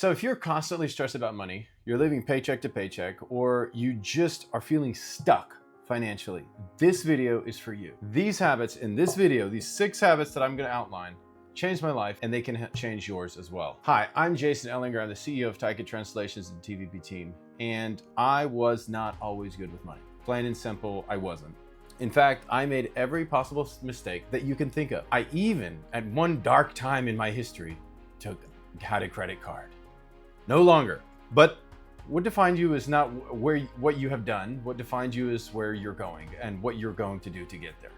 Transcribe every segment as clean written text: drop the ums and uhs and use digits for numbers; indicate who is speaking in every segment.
Speaker 1: So if you're constantly stressed about money, you're living paycheck to paycheck, or you just are feeling stuck financially, this video is for you. These habits in this video, these 6 habits that I'm going to outline, changed my life, and they can change yours as well. Hi, I'm Jason Ehlinger. I'm the CEO of Taika Translations and TVP team, and I was not always good with money. Plain and simple, I wasn't. In fact, I made every possible mistake that you can think of. I even, at one dark time in my history, had a credit card. No longer. But what defines you is not what you have done. What defines you is where you're going and what you're going to do to get there.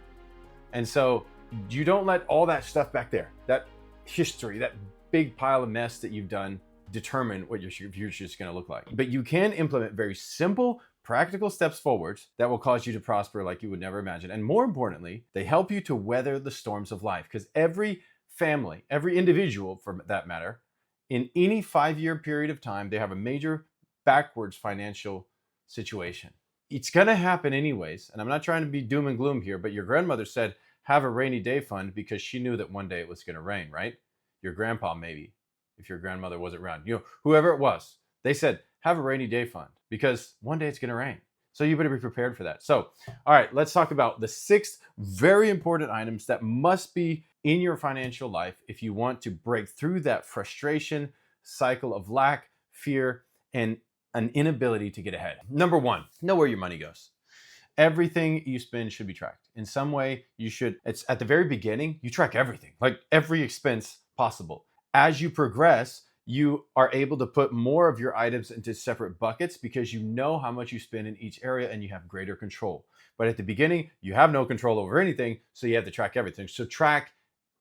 Speaker 1: And so you don't let all that stuff back there, that history, that big pile of mess that you've done, determine what your future is going to look like. But you can implement very simple, practical steps forwards that will cause you to prosper like you would never imagine. And more importantly, they help you to weather the storms of life, because every family, every individual for that matter, in any 5-year period of time, they have a major backwards financial situation. It's going to happen anyways. And I'm not trying to be doom and gloom here, but your grandmother said, have a rainy day fund, because she knew that one day it was going to rain, right? Your grandpa, maybe, if your grandmother wasn't around, whoever it was, they said, have a rainy day fund because one day it's going to rain. So you better be prepared for that. So, all right, let's talk about the 6 very important items that must be in your financial life if you want to break through that frustration cycle of lack, fear, and an inability to get ahead. Number 1, know where your money goes. Everything you spend should be tracked. In some way, it's at the very beginning, you track everything, like every expense possible. As you progress, you are able to put more of your items into separate buckets because you know how much you spend in each area and you have greater control. But at the beginning, you have no control over anything, so you have to track everything. So track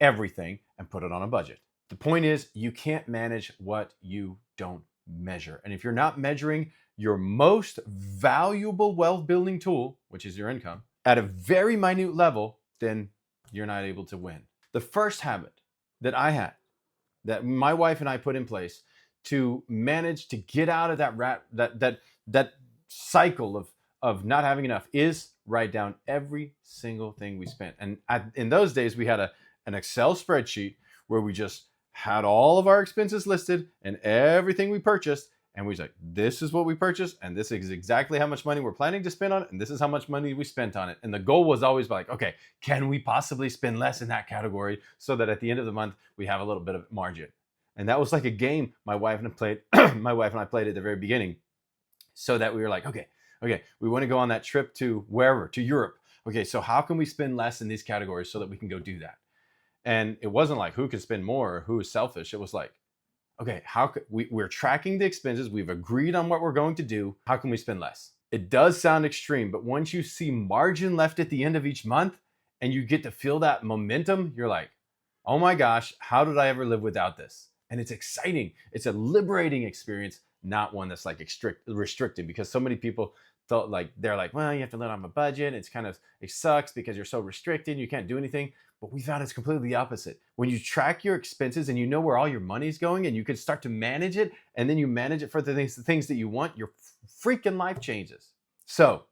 Speaker 1: everything and put it on a budget. The point is, you can't manage what you don't measure. And if you're not measuring your most valuable wealth building tool, which is your income, at a very minute level, then you're not able to win. The first habit that I had, that my wife and I put in place to manage to get out of that cycle of not having enough, is write down every single thing we spent. And in those days, we had an Excel spreadsheet where we just had all of our expenses listed and everything we purchased. And we was like, this is what we purchased, and this is exactly how much money we're planning to spend on it, and this is how much money we spent on it. And the goal was always like, okay, can we possibly spend less in that category so that at the end of the month we have a little bit of margin? And that was like a game my wife and I played. My wife and I played at the very beginning, so that we were like, okay, we want to go on that trip to wherever, to Europe. Okay, so how can we spend less in these categories so that we can go do that? And it wasn't like who can spend more or who is selfish. It was like, okay, how could we're tracking the expenses. We've agreed on what we're going to do. How can we spend less? It does sound extreme, but once you see margin left at the end of each month and you get to feel that momentum, you're like, oh my gosh, how did I ever live without this? And it's exciting. It's a liberating experience, not one that's like restricted, because so many people thought like, they're like, well, you have to live on a budget. It sucks because you're so restricted. You can't do anything. But we found it's completely the opposite. When you track your expenses and you know where all your money's going and you can start to manage it, and then you manage it for the things that you want, your freaking life changes. So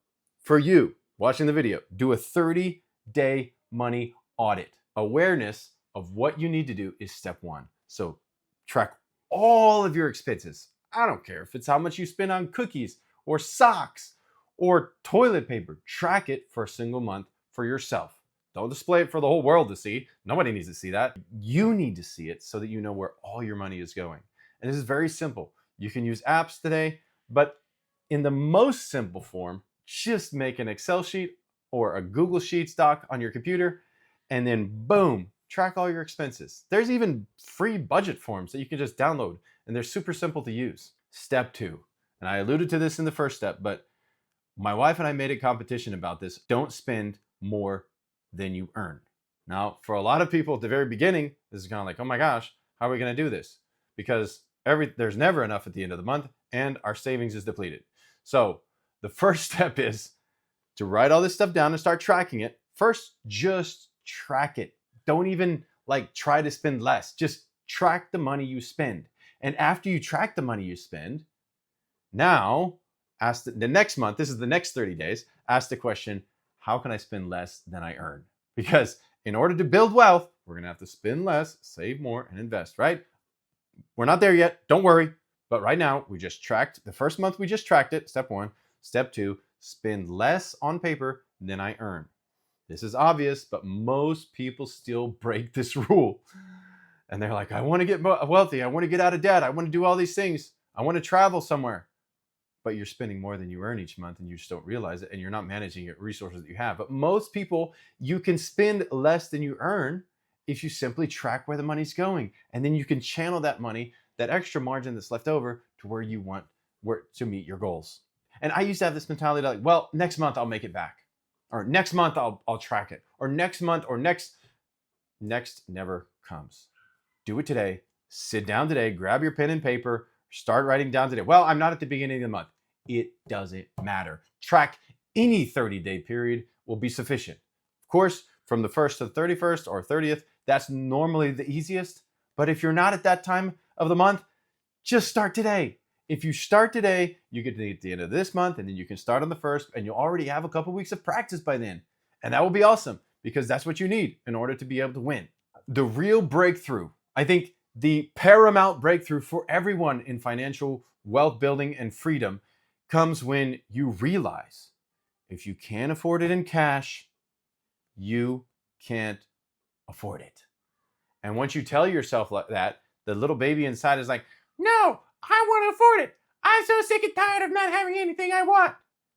Speaker 1: for you watching the video, do a 30-day money audit. Awareness of what you need to do is step 1. So track all of your expenses. I don't care if it's how much you spend on cookies or socks or toilet paper. Track it for a single month for yourself. Don't display it for the whole world to see. Nobody needs to see that. You need to see it so that you know where all your money is going. And this is very simple. You can use apps today, but in the most simple form, just make an Excel sheet or a Google Sheets doc on your computer, and then boom, track all your expenses. There's even free budget forms that you can just download, and they're super simple to use. Step 2, and I alluded to this in the first step, but my wife and I made a competition about this. Don't spend more than you earn. Now, for a lot of people at the very beginning, this is kind of like, oh my gosh, how are we going to do this? Because there's never enough at the end of the month and our savings is depleted. So the first step is to write all this stuff down and start tracking it. First, just track it. Don't even like try to spend less. Just track the money you spend. And after you track the money you spend, now ask the next month, this is the next 30 days, ask the question, how can I spend less than I earn? Because in order to build wealth, we're going to have to spend less, save more, and invest, right? We're not there yet. Don't worry. But right now, we just tracked the first month, we just tracked it. Step one. Step two, spend less on paper than I earn. This is obvious, but most people still break this rule. And they're like, I want to get wealthy. I want to get out of debt. I want to do all these things. I want to travel somewhere. But you're spending more than you earn each month and you just don't realize it, and you're not managing your resources that you have. But most people, you can spend less than you earn if you simply track where the money's going. And then you can channel that money, that extra margin that's left over, to where you want to meet your goals. And I used to have this mentality like, well, next month I'll make it back. Or next month I'll track it. Or next month, or next never comes. Do it today. Sit down today, grab your pen and paper, start writing down today. Well, I'm not at the beginning of the month. It doesn't matter. Track any 30-day period will be sufficient. Of course, from the 1st to the 31st or 30th, that's normally the easiest. But if you're not at that time of the month, just start today. If you start today, you get to the end of this month, and then you can start on the 1st, and you'll already have a couple weeks of practice by then. And that will be awesome, because that's what you need in order to be able to win. The real breakthrough, I think the paramount breakthrough for everyone in financial wealth building and freedom, comes when you realize if you can't afford it in cash, you can't afford it. And once you tell yourself like that, the little baby inside is like, no, I want to afford it. I'm so sick and tired of not having anything I want.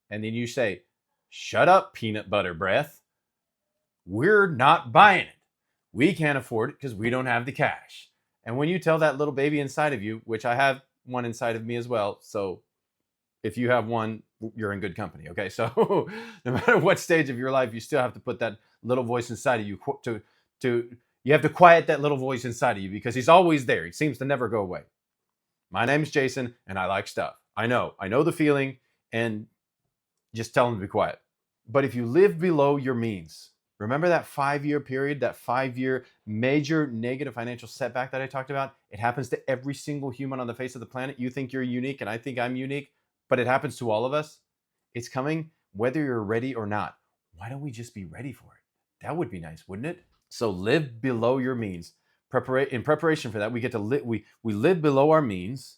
Speaker 1: And then you say, shut up, peanut butter breath. We're not buying it. We can't afford it because we don't have the cash. And when you tell that little baby inside of you, which I have one inside of me as well, so if you have one, you're in good company, okay? So no matter what stage of your life, you still have to put that little voice inside of you you have to quiet that little voice inside of you, because he's always there. He seems to never go away. My name's Jason, and I like stuff. I know the feeling, and just tell him to be quiet. But if you live below your means, remember that 5-year period, that 5-year major negative financial setback that I talked about? It happens to every single human on the face of the planet. You think you're unique, and I think I'm unique, but it happens to all of us. It's coming whether you're ready or not. Why don't we just be ready for it? That would be nice, wouldn't it? So live below your means. In preparation for that, we get to we live below our means.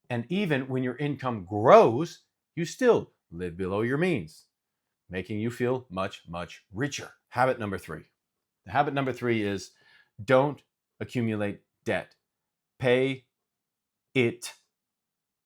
Speaker 1: And even when your income grows, you still live below your means, making you feel much, much richer. Habit number 3. The habit number 3 is don't accumulate debt. Pay it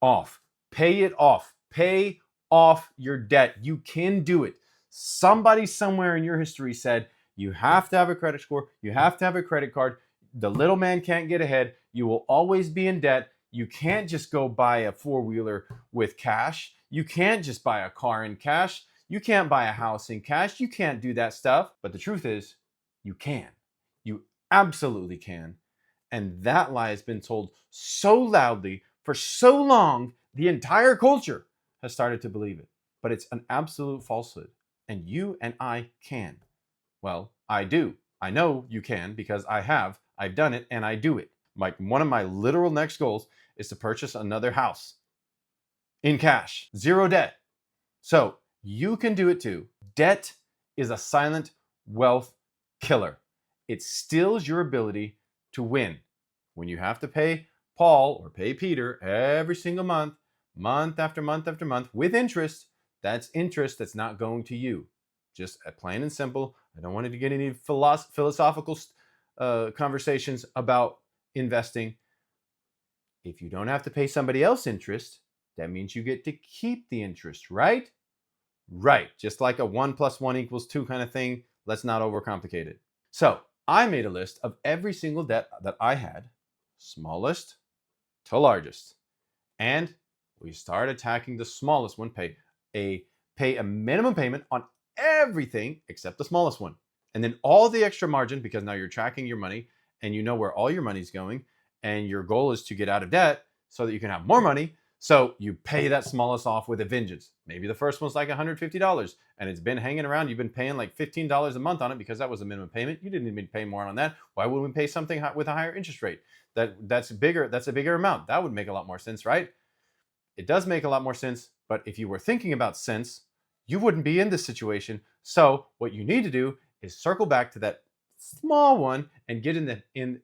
Speaker 1: off. Pay it off. Pay off your debt. You can do it. Somebody somewhere in your history said you have to have a credit score. You have to have a credit card. The little man can't get ahead. You will always be in debt. You can't just go buy a 4-wheeler with cash. You can't just buy a car in cash. You can't buy a house in cash. You can't do that stuff. But the truth is, you can. You absolutely can. And that lie has been told so loudly for so long, the entire culture has started to believe it. But it's an absolute falsehood. And you and I can. Well, I do. I know you can, because I've done it, and I do it. Like, one of my literal next goals is to purchase another house in cash, 0 debt. So you can do it too. Debt is a silent wealth killer. It steals your ability to win. When you have to pay Paul or pay Peter every single month, month after month after month, with interest, that's interest that's not going to you. Just plain and simple. I don't want to get any philosophical conversations about investing. If you don't have to pay somebody else interest, that means you get to keep the interest, right? Right. Just like a 1 + 1 = 2 kind of thing. Let's not overcomplicate it. So I made a list of every single debt that I had, smallest to largest. And we start attacking the smallest one. Pay a minimum payment on everything except the smallest one. And then all the extra margin, because now you're tracking your money and you know where all your money's going, and your goal is to get out of debt so that you can have more money. So you pay that smallest off with a vengeance. Maybe the first one's like $150 and it's been hanging around. You've been paying like $15 a month on it because that was a minimum payment. You didn't even pay more on that. Why would we pay something with a higher interest rate? That's bigger. That's a bigger amount. That would make a lot more sense, right? It does make a lot more sense. But if you were thinking about sense, you wouldn't be in this situation. So what you need to do is circle back to that small one, and get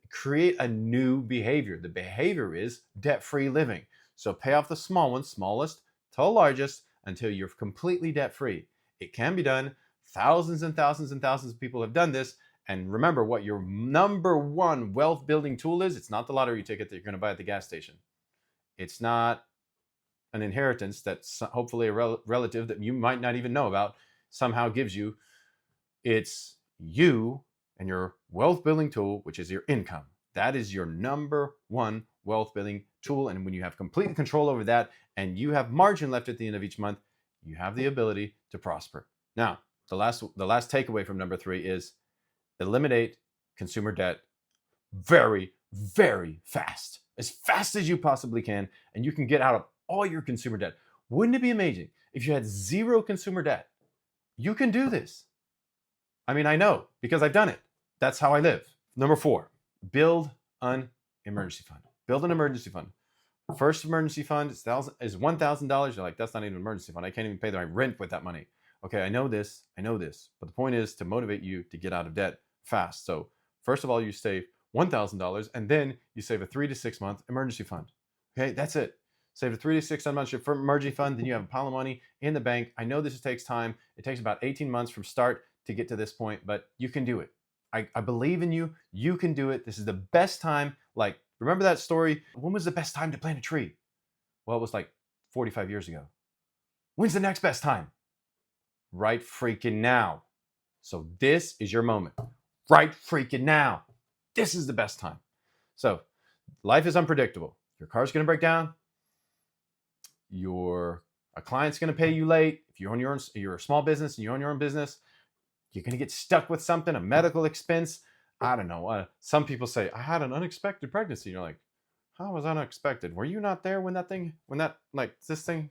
Speaker 1: create a new behavior. The behavior is debt-free living. So pay off the small one, smallest to largest, until you're completely debt-free. It can be done. Thousands and thousands and thousands of people have done this. And remember what your number one wealth building tool is. It's not the lottery ticket that you're going to buy at the gas station. It's not an inheritance that hopefully a relative that you might not even know about somehow gives you. It's you and your wealth building tool, which is your income. That is your number one wealth building tool. And when you have complete control over that and you have margin left at the end of each month, you have the ability to prosper. Now, the last takeaway from number 3 is eliminate consumer debt very, very fast. As fast as you possibly can, and you can get out of all your consumer debt. Wouldn't it be amazing if you had zero consumer debt? You can do this. I mean, I know because I've done it. That's how I live. Number 4, build an emergency fund. Build an emergency fund. First emergency fund is $1,000. You're like, that's not even an emergency fund. I can't even pay my rent with that money. Okay, I know this. But the point is to motivate you to get out of debt fast. So first of all, you save $1,000 and then you save a 3 to 6 month emergency fund. Okay, that's it. Save a 3 to 6 month emergency fund, then you have a pile of money in the bank. I know this takes time. It takes about 18 months from start to get to this point, but you can do it. I believe in you. You can do it. This is the best time. Like, remember that story? When was the best time to plant a tree? Well, it was like 45 years ago. When's the next best time? Right freaking now. So this is your moment. Right freaking now. This is the best time. So life is unpredictable. Your car's going to break down. A client's going to pay you late. If you're a small business and you own your own business, you're going to get stuck with something, a medical expense. I don't know. Some people say, I had an unexpected pregnancy. You're like, how was unexpected? Were you not there when this thing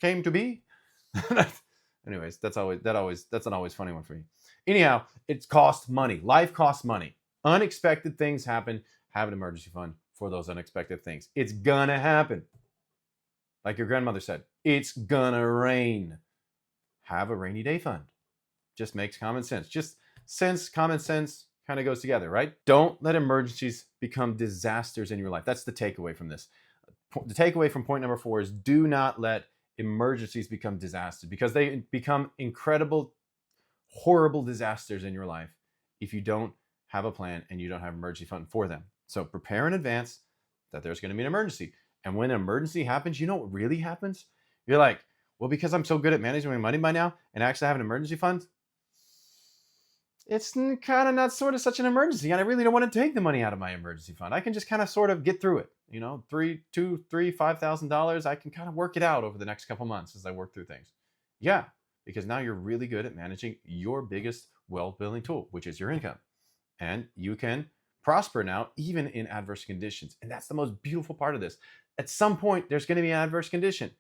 Speaker 1: came to be? Anyways, that's not always funny one for me. Anyhow, it costs money. Life costs money. Unexpected things happen. Have an emergency fund for those unexpected things. It's gonna happen. Like your grandmother said, it's gonna rain. Have a rainy day fund. Just makes common sense. Common sense kind of goes together, right? Don't let emergencies become disasters in your life. That's the takeaway from this. The takeaway from point number 4 is do not let emergencies become disasters, because they become incredible, horrible disasters in your life if you don't have a plan and you don't have an emergency fund for them. So prepare in advance that there's going to be an emergency. And when an emergency happens, you know what really happens? You're like, well, because I'm so good at managing my money by now and I actually have an emergency fund, it's kind of not sort of such an emergency. And I really don't want to take the money out of my emergency fund. I can just kind of sort of get through it. You know, $5,000. I can kind of work it out over the next couple months as I work through things. Yeah, because now you're really good at managing your biggest wealth building tool, which is your income. And you can prosper now, even in adverse conditions. And that's the most beautiful part of this. At some point, there's going to be an adverse condition.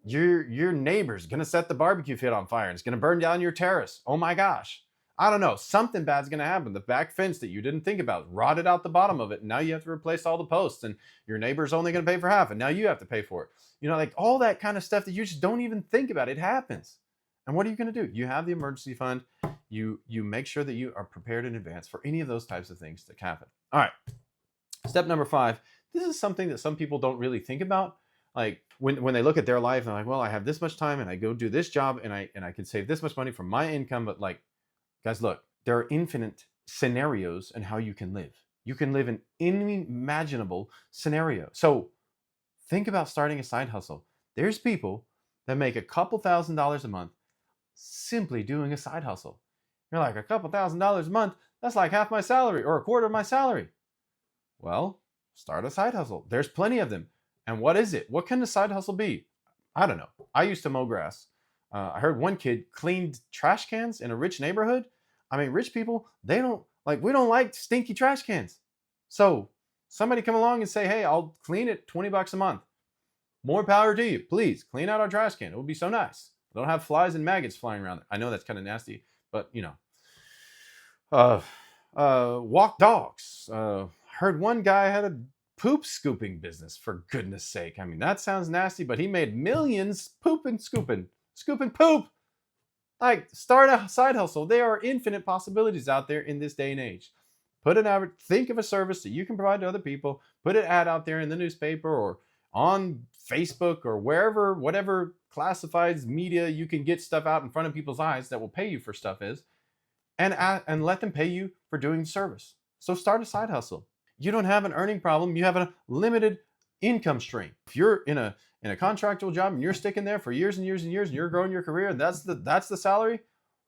Speaker 1: Your neighbor's going to set the barbecue pit on fire and it's going to burn down your terrace. Oh my gosh. I don't know. Something bad's going to happen. The back fence that you didn't think about rotted out the bottom of it. And now you have to replace all the posts and your neighbor's only going to pay for half. And now you have to pay for it. You know, like all that kind of stuff that you just don't even think about. It happens. And what are you going to do? You have the emergency fund. You make sure that you are prepared in advance for any of those types of things to happen. All right. Step number 5. This is something that some people don't really think about. Like when they look at their life, they're like, well, I have this much time and I go do this job and I can save this much money from my income. But like, guys, look, there are infinite scenarios in how you can live. You can live in any imaginable scenario. So think about starting a side hustle. There's people that make a couple $1,000s a month simply doing a side hustle. You're like, a couple $1,000s a month? That's like half my salary or a quarter of my salary. Well, start a side hustle. There's plenty of them. And what is it? What can a side hustle be? I don't know. I used to mow grass. I heard one kid cleaned trash cans in a rich neighborhood. I mean, rich people, we don't like stinky trash cans. So somebody come along and say, hey, I'll clean it $20 a month. More power to you. Please clean out our trash can. It would be so nice. Don't have flies and maggots flying around. I know that's kind of nasty, but you know, walk dogs. Heard one guy had a poop scooping business, for goodness sake. I mean, that sounds nasty, but he made millions scooping poop. Like, start a side hustle. There are infinite possibilities out there in this day and age. Put an average, think of a service that you can provide to other people, put an ad out there in the newspaper or on Facebook or wherever, whatever classifieds media you can get stuff out in front of people's eyes that will pay you for stuff is, and let them pay you for doing the service. So start a side hustle. You don't have an earning problem. You have a limited income stream. If you're in a contractual job and you're sticking there for years and years and years and you're growing your career and that's the salary,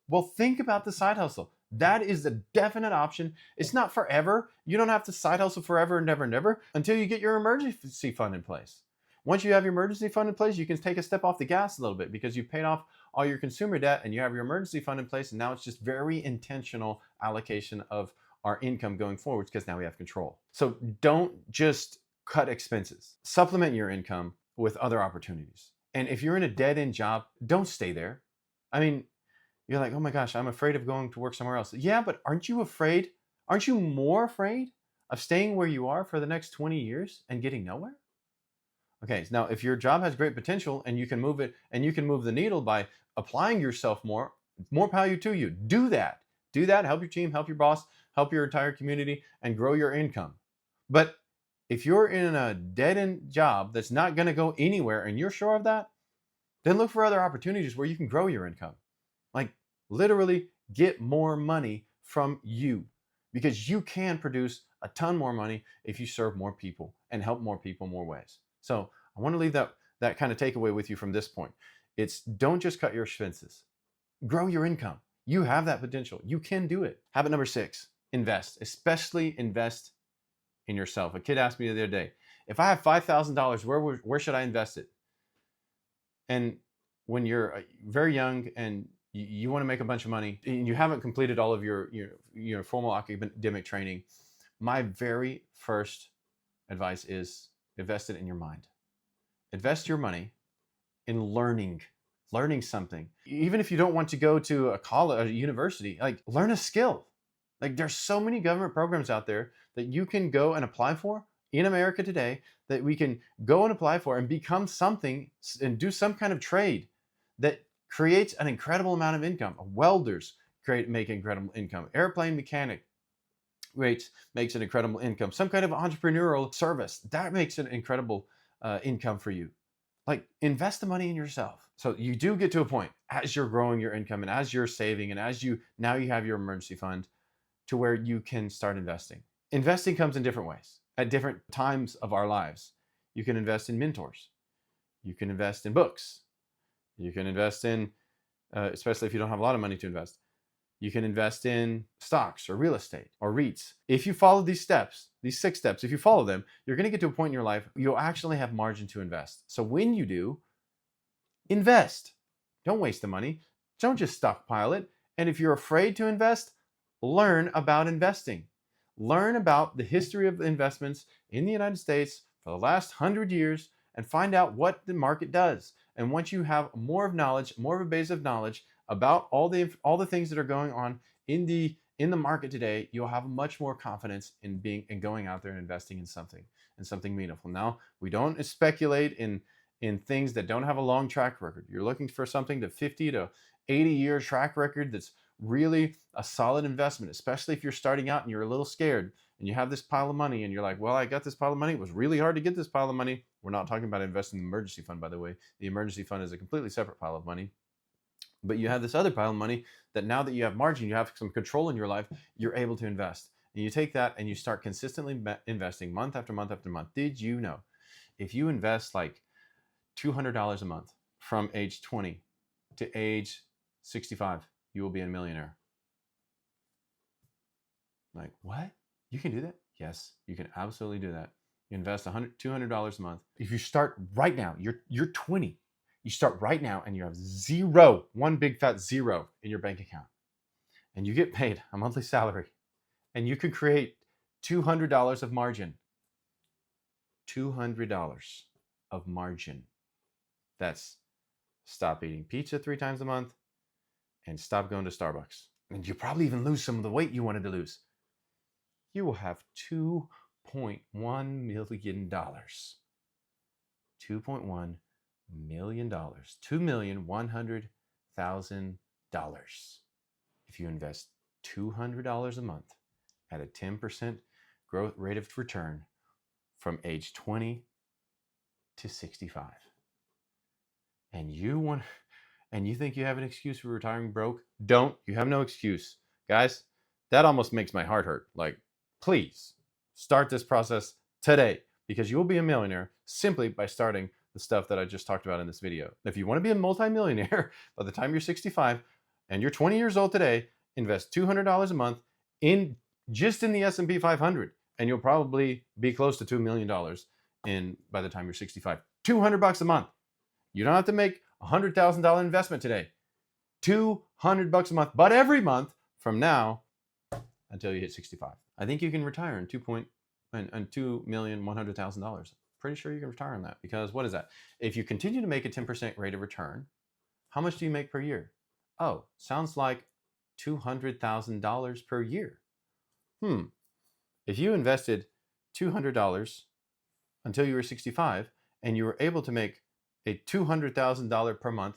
Speaker 1: well, think about the side hustle. That is the definite option. It's not forever. You don't have to side hustle forever and never and never until you get your emergency fund in place. Once you have your emergency fund in place, you can take a step off the gas a little bit because you've paid off all your consumer debt and you have your emergency fund in place. And now it's just very intentional allocation of our income going forward because now we have control. So don't just cut expenses. Supplement your income with other opportunities. And if you're in a dead-end job, don't stay there. I mean, you're like, oh my gosh, I'm afraid of going to work somewhere else. Yeah, but aren't you afraid? Aren't you more afraid of staying where you are for the next 20 years and getting nowhere? Okay, now if your job has great potential and you can move it and you can move the needle by applying yourself more power to you. Do that. Do that, help your team, help your boss, help your entire community, and grow your income. But if you're in a dead-end job that's not going to go anywhere and you're sure of that, then look for other opportunities where you can grow your income. Like literally get more money from you because you can produce a ton more money if you serve more people and help more people more ways. So I want to leave that kind of takeaway with you from this point. It's don't just cut your expenses. Grow your income. You have that potential. You can do it. Habit number 6, invest, especially invest in yourself. A kid asked me the other day, if I have $5,000, where should I invest it? And when you're very young and you want to make a bunch of money and you haven't completed all of your formal academic training, my very first advice is invest it in your mind. Invest your money in learning something. Even if you don't want to go to a college, a university, like learn a skill. Like there's so many government programs out there that you can go and apply for in America today that we can go and apply for and become something and do some kind of trade that creates an incredible amount of income. Welders make incredible income. Airplane mechanic makes an incredible income. Some kind of entrepreneurial service that makes an incredible income for you. Like invest the money in yourself. So you do get to a point as you're growing your income and as you're saving and as you have your emergency fund to where you can start investing. Investing comes in different ways at different times of our lives. You can invest in mentors. You can invest in books. You can invest in, especially if you don't have a lot of money to invest, you can invest in stocks or real estate or REITs. If you follow these steps, these 6 steps, if you follow them, you're going to get to a point in your life you'll actually have margin to invest. So when you do, invest. Don't waste the money. Don't just stockpile it. And if you're afraid to invest, learn about investing. Learn about the history of investments in the United States for the last 100 years and find out what the market does. And once you have more of knowledge, more of a base of knowledge about all the things that are going on in the market today, you'll have much more confidence in going out there and investing in something meaningful. Now, we don't speculate in things that don't have a long track record. You're looking for something to 50 to 80 year track record that's really a solid investment, especially if you're starting out and you're a little scared and you have this pile of money and you're like, well, I got this pile of money. It was really hard to get this pile of money. We're not talking about investing in the emergency fund, by the way. The emergency fund is a completely separate pile of money. But you have this other pile of money that now that you have margin, you have some control in your life, you're able to invest. And you take that and you start consistently investing month after month after month. Did you know if you invest like $200 a month from age 20 to age 65, you will be a millionaire? Like, what? You can do that? Yes, you can absolutely do that. You invest $200 a month. If you start right now, you're 20. You start right now and you have zero, one big fat zero in your bank account. And you get paid a monthly salary. And you could create $200 of margin. $200 of margin. That's stop eating pizza 3 times a month and stop going to Starbucks. And you probably even lose some of the weight you wanted to lose. You will have $2.1 million. $2.1 million. $2,100,000. If you invest $200 a month at a 10% growth rate of return from age 20 to 65. And you think you have an excuse for retiring broke? Don't. You have no excuse. Guys, that almost makes my heart hurt. Like, please start this process today, because you will be a millionaire simply by starting the stuff that I just talked about in this video. If you want to be a multimillionaire by the time you're 65 and you're 20 years old today, invest $200 a month in the S&P 500, and you'll probably be close to $2 million by the time you're 65. $200 a month. You don't have to make a $100,000 investment today. $200 a month, but every month from now until you hit 65. I think you can retire in $2,100,000. Pretty sure you can retire on that, because what is that? If you continue to make a 10% rate of return, how much do you make per year? Oh, sounds like $200,000 per year. If you invested $200 until you were 65 and you were able to make a $200,000 per month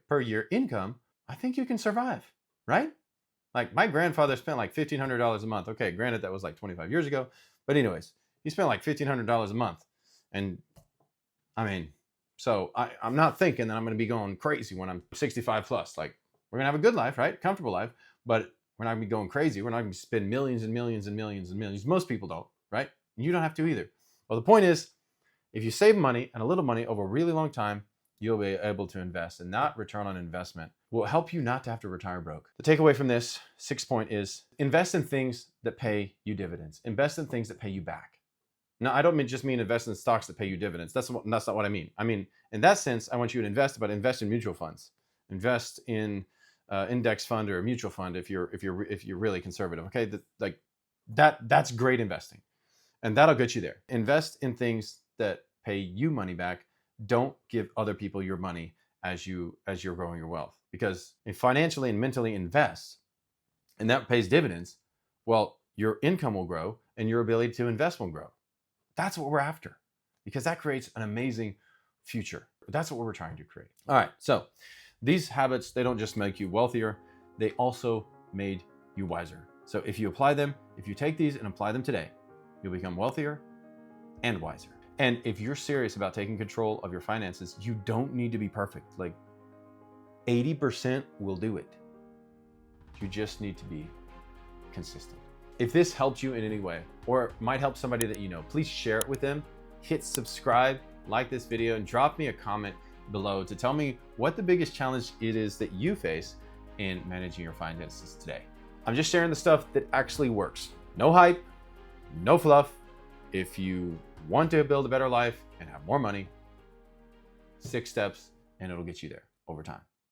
Speaker 1: per year income, I think you can survive, right? Like, my grandfather spent like $1,500 a month. Okay, granted that was like 25 years ago, but anyways, he spent like $1,500 a month. And I mean, so I'm not thinking that I'm going to be going crazy when I'm 65 plus. Like, we're going to have a good life, right? Comfortable life, but we're not going to be going crazy. We're not going to spend millions and millions and millions and millions. Most people don't, right? You don't have to either. Well, the point is, if you save money and a little money over a really long time, you'll be able to invest, and that return on investment will help you not to have to retire broke. The takeaway from this 6th point is invest in things that pay you dividends. Invest in things that pay you back. Now, I don't just mean invest in stocks that pay you dividends. That's not what I mean. I mean, in that sense, I want you to invest, but invest in mutual funds. Invest in index fund or a mutual fund if you're really conservative. Okay, that's great investing, and that'll get you there. Invest in things that pay you money back. Don't give other people your money as you're growing your wealth, because if financially and mentally invest, and that pays dividends, well, your income will grow and your ability to invest will grow. That's what we're after, because that creates an amazing future. That's what we're trying to create. All right, so these habits, they don't just make you wealthier, they also made you wiser. So if you apply them, if you take these and apply them today, you'll become wealthier and wiser. And if you're serious about taking control of your finances, you don't need to be perfect. Like, 80% will do it. You just need to be consistent. If this helped you in any way, or might help somebody that you know, please share it with them. Hit subscribe, like this video, and drop me a comment below to tell me what the biggest challenge it is that you face in managing your finances today. I'm just sharing the stuff that actually works. No hype, no fluff. If you want to build a better life and have more money, 6 steps, and it'll get you there over time.